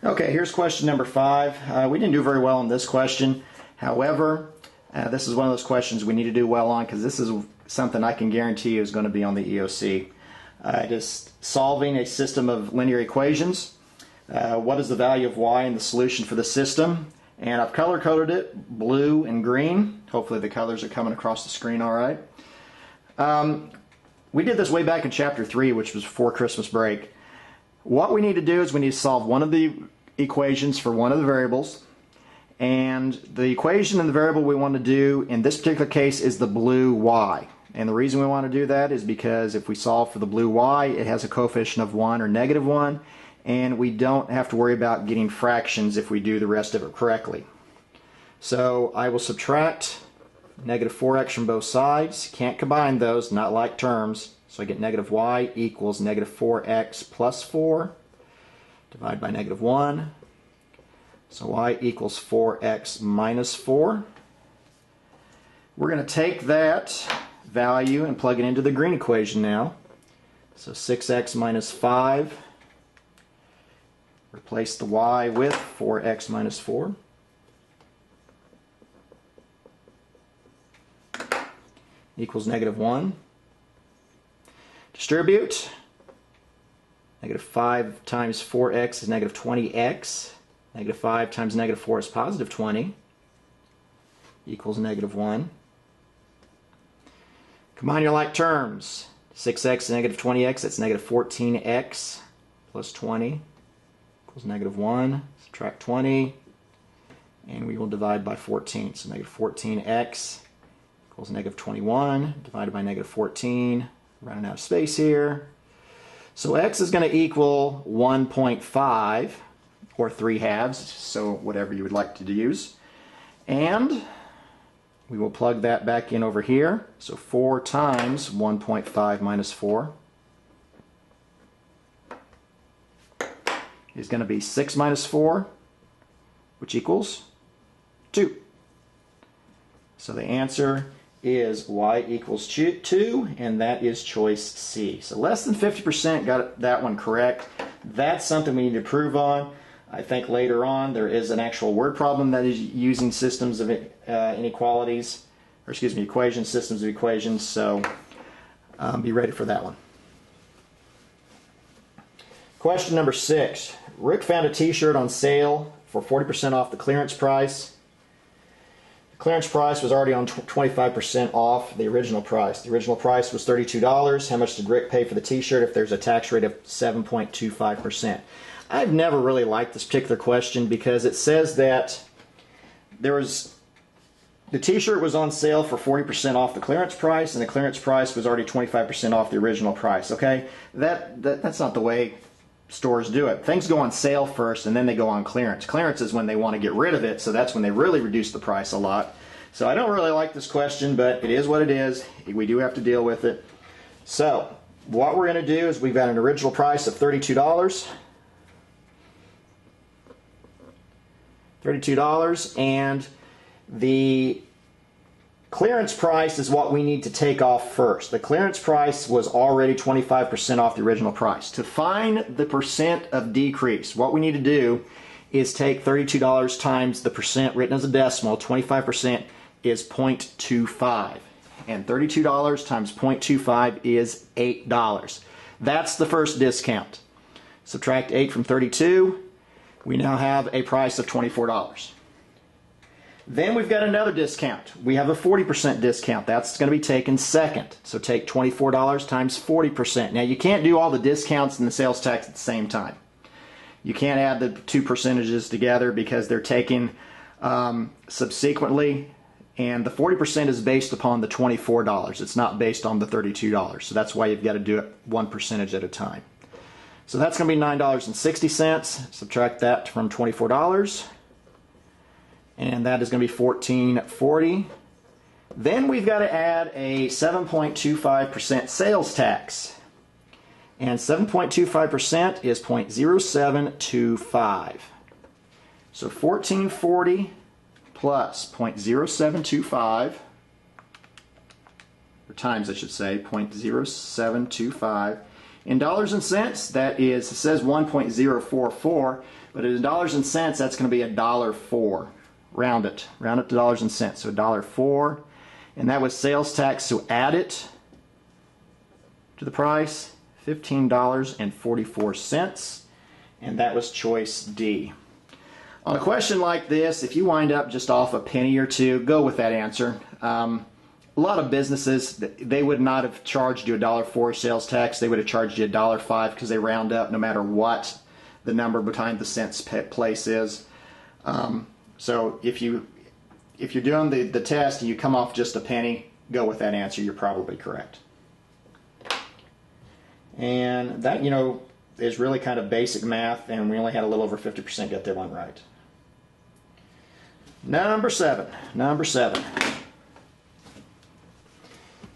Okay, here's question number 5. We didn't do very well on this question. However, this is one of those questions we need to do well on because this is something I can guarantee you is going to be on the EOC. It is solving a system of linear equations. What is the value of y in the solution for the system? And I've color-coded it blue and green. Hopefully the colors are coming across the screen all right. We did this way back in chapter 3, which was before Christmas break. What we need to do is we need to solve one of the equations for one of the variables, and the equation and the variable we want to do in this particular case is the blue y. And the reason we want to do that is because if we solve for the blue y, it has a coefficient of 1 or negative 1, and we don't have to worry about getting fractions if we do the rest of it correctly. So I will subtract negative 4x from both sides. Can't combine those, not like terms. So I get negative y equals negative 4x plus 4 divided by negative 1. So y equals 4x minus 4. We're going to take that value and plug it into the green equation now. So 6x minus 5. Replace the y with 4x minus 4. Equals negative 1. Distribute. Negative 5 times 4x is negative 20x. Negative 5 times negative 4 is positive 20. Equals negative 1. Combine your like terms. 6x and negative 20x, that's negative 14x plus 20 equals negative 1. Subtract 20. And we will divide by 14. So negative 14x equals negative 21 divided by negative 14. Running out of space here. So x is going to equal 1.5 or 3/2, so whatever you would like to use. And we will plug that back in over here. So 4 times 1.5 minus 4 is going to be 6 minus 4, which equals 2. So the answer is y equals 2, and that is choice C. So less than 50% got that one correct. That's something we need to prove on. I think later on there is an actual word problem that is using systems of inequalities, or excuse me, equations, systems of equations, so be ready for that one. Question number 6. Rick found a t-shirt on sale for 40% off the clearance price. Clearance price was already on 25% off the original price. The original price was $32. How much did Rick pay for the t-shirt if there's a tax rate of 7.25%? I've never really liked this particular question because it says that the t-shirt was on sale for 40% off the clearance price, and the clearance price was already 25% off the original price. Okay, that's not the way stores do it. Things go on sale first and then they go on clearance. Clearance is when they want to get rid of it, so that's when they really reduce the price a lot. So I don't really like this question, but it is what it is. We do have to deal with it. So what we're going to do is we've got an original price of $32. $32, and the clearance price is what we need to take off first. The clearance price was already 25% off the original price. To find the percent of decrease, what we need to do is take $32 times the percent written as a decimal. 25% is 0.25. And $32 times 0.25 is $8. That's the first discount. Subtract 8 from 32. We now have a price of $24. Then we've got another discount. We have a 40% discount. That's going to be taken second. So take $24 times 40%. Now you can't do all the discounts and the sales tax at the same time. You can't add the two percentages together because they're taken subsequently, and the 40% is based upon the $24. It's not based on the $32. So that's why you've got to do it one percentage at a time. So that's going to be $9.60. Subtract that from $24. And that is going to be $14.40. Then we've got to add a 7.25% sales tax. And 7.25% is 0.0725. So $14.40 plus 0.0725, or times I should say, 0.0725, In dollars and cents, that is, it says 1.044, but in dollars and cents, that's going to be $1.04. Round it to dollars and cents. So $1.04, and that was sales tax. So add it to the price, $15.44, and that was choice D. On a question like this, if you wind up just off a penny or two, go with that answer. A lot of businesses, they would not have charged you $1.04 sales tax. They would have charged you $1.05 because they round up no matter what the number behind the cents place is. So if you're doing the test and you come off just a penny, go with that answer. You're probably correct. And that, is really kind of basic math, and we only had a little over 50% get that one right. Number seven.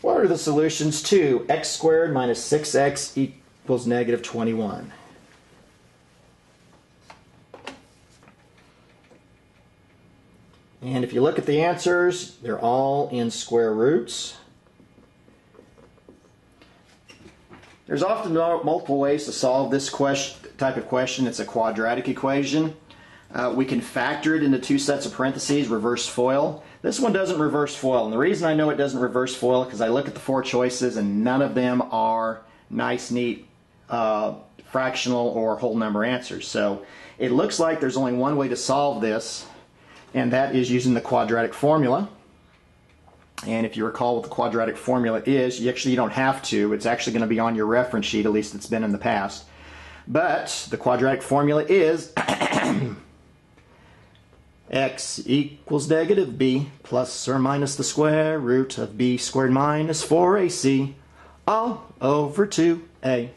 What are the solutions to x squared minus 6x equals negative 21? And if you look at the answers, they're all in square roots. There's often multiple ways to solve this type of question. It's a quadratic equation. We can factor it into two sets of parentheses, reverse FOIL. This one doesn't reverse FOIL, and the reason I know it doesn't reverse FOIL because I look at the four choices and none of them are nice, neat, fractional or whole number answers. So it looks like there's only one way to solve this, and that is using the quadratic formula. And if you recall what the quadratic formula is, you don't have to. It's actually going to be on your reference sheet, at least it's been in the past. But the quadratic formula is x equals negative b plus or minus the square root of b squared minus 4ac all over 2a.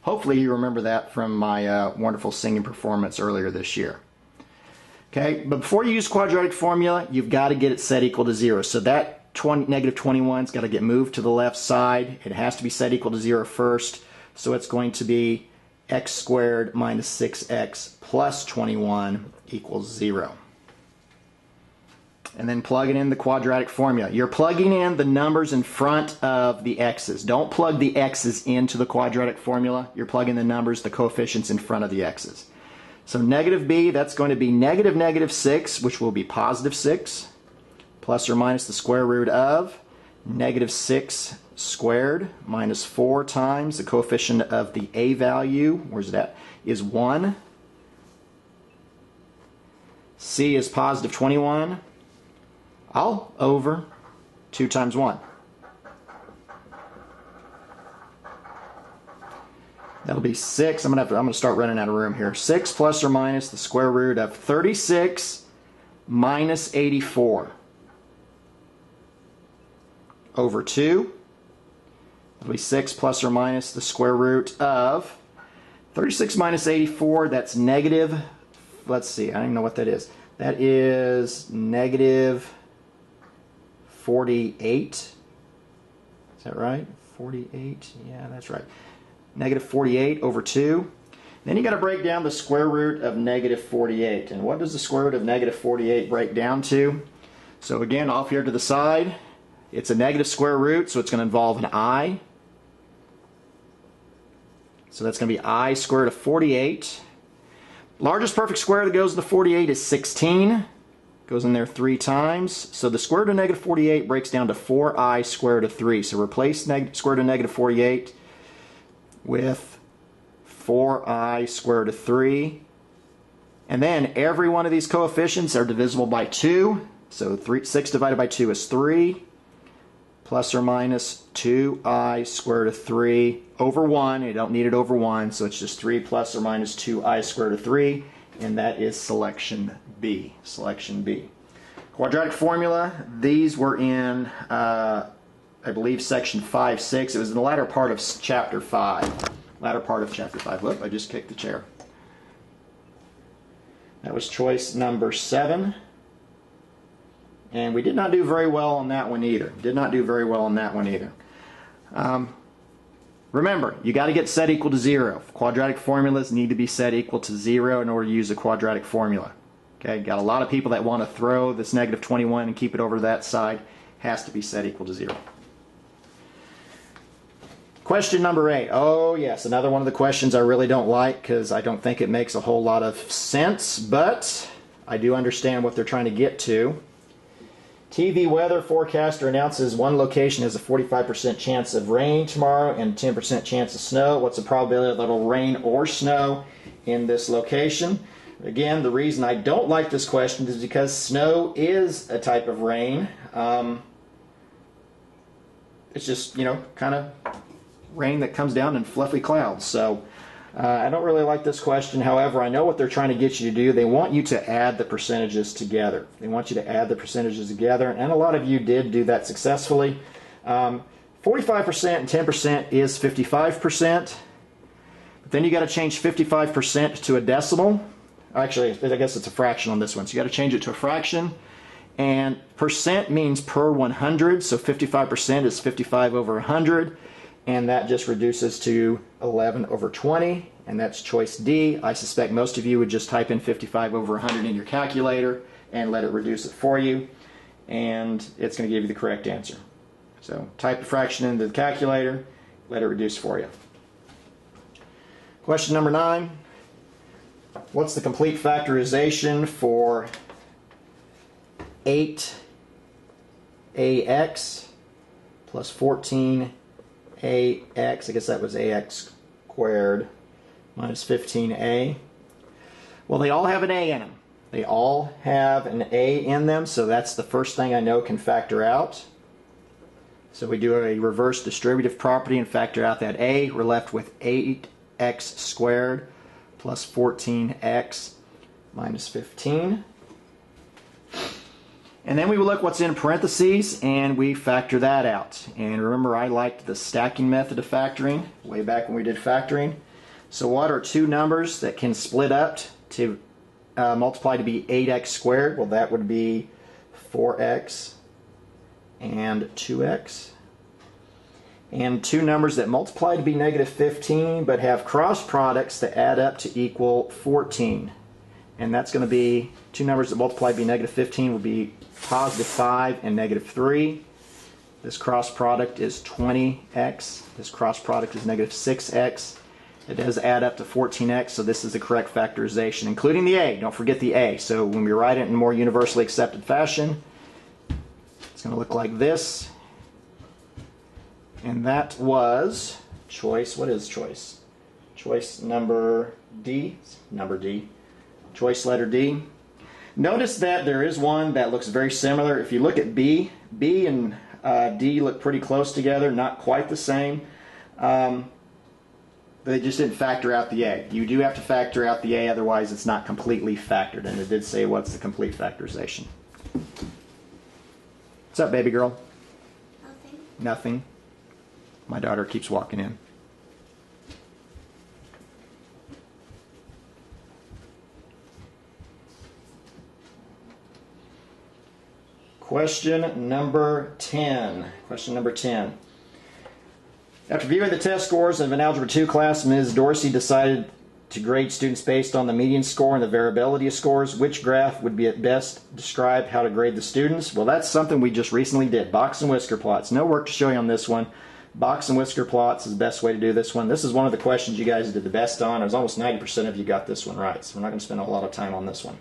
Hopefully you remember that from my wonderful singing performance earlier this year. Okay, but before you use quadratic formula, you've got to get it set equal to 0. So that negative 21's got to get moved to the left side. It has to be set equal to 0 first. So it's going to be x squared minus 6x plus 21 equals 0. And then plug it in the quadratic formula. You're plugging in the numbers in front of the x's. Don't plug the x's into the quadratic formula. You're plugging the numbers, the coefficients in front of the x's. So negative b, that's going to be negative 6, which will be positive 6, plus or minus the square root of negative 6 squared minus 4 times the coefficient of the a value, where's that, is 1. C is positive 21, all over 2 times 1. That'll be 6. I'm gonna start running out of room here. 6 plus or minus the square root of 36 minus 84 over 2. That'll be 6 plus or minus the square root of 36 minus 84. That's negative. Let's see. I don't even know what that is. That is negative 48. Is that right? 48. Yeah, that's right. Negative 48 over 2. Then you got to break down the square root of negative 48. And what does the square root of negative 48 break down to? So again, off here to the side, it's a negative square root, so it's going to involve an I. So that's going to be I squared of 48. Largest perfect square that goes into 48 is 16. Goes in there 3 times. So the square root of negative 48 breaks down to 4i squared of 3. So replace square root of negative 48 with 4i squared root of 3. And then every one of these coefficients are divisible by 2. So 6 divided by 2 is 3. Plus or minus 2i squared root of 3 over 1. You don't need it over 1, so it's just 3 plus or minus 2i squared root of 3. And that is selection B. Selection B. Quadratic formula, these were in I believe section 5, 6. It was in the latter part of chapter 5. Latter part of chapter 5. Whoop, I just kicked the chair. That was choice number 7. And we did not do very well on that one either. Remember, you got to get set equal to 0. Quadratic formulas need to be set equal to 0 in order to use a quadratic formula. Okay, got a lot of people that want to throw this negative 21 and keep it over that side. Has to be set equal to 0. Question number 8. Oh yes, another one of the questions I really don't like because I don't think it makes a whole lot of sense, but I do understand what they're trying to get to. TV weather forecaster announces one location has a 45% chance of rain tomorrow and 10% chance of snow. What's the probability that it'll rain or snow in this location? Again, the reason I don't like this question is because snow is a type of rain. It's just, you know, kind of rain that comes down in fluffy clouds. So I don't really like this question. However, I know what they're trying to get you to do. They want you to add the percentages together. They want you to add the percentages together, and a lot of you did do that successfully. 45% and 10% is 55%. But then you got to change 55% to a decimal. Actually, I guess it's a fraction on this one. So you got to change it to a fraction. And percent means per 100, so 55% is 55 over 100. And that just reduces to 11 over 20, and that's choice D. I suspect most of you would just type in 55 over 100 in your calculator and let it reduce it for you, and it's going to give you the correct answer. So type the fraction into the calculator, let it reduce for you. Question number 9. What's the complete factorization for 8ax plus 14 ax, I guess that was ax squared, minus 15a. Well, they all have an a in them. They all have an a in them, so that's the first thing I know can factor out. So we do a reverse distributive property and factor out that a. We're left with 8x squared plus 14x minus 15. And then we will look what's in parentheses and we factor that out. And remember, I liked the stacking method of factoring way back when we did factoring. So what are two numbers that can split up to multiply to be 8x squared? Well, that would be 4x and 2x. And two numbers that multiply to be negative 15 but have cross products that add up to equal 14. And that's going to be two numbers that multiply to be negative 15 will be positive 5 and negative 3. This cross product is 20x. This cross product is negative 6x. It does add up to 14x, so this is the correct factorization, including the a. Don't forget the a. So when we write it in more universally accepted fashion, it's going to look like this. And that was choice, what is choice? Choice number D. Number D. Choice letter D. Notice that there is one that looks very similar. If you look at B, B and D look pretty close together, not quite the same. They just didn't factor out the A. You do have to factor out the A, otherwise it's not completely factored. And it did say what's the complete factorization. What's up, baby girl? Nothing. Nothing. My daughter keeps walking in. Question number 10. Question number 10. After viewing the test scores of an Algebra 2 class, Ms. Dorsey decided to grade students based on the median score and the variability of scores. Which graph would be at best describe how to grade the students? Well, that's something we just recently did. Box and whisker plots. No work to show you on this one. Box and whisker plots is the best way to do this one. This is one of the questions you guys did the best on. It was almost 90% of you got this one right, so we're not going to spend a lot of time on this one.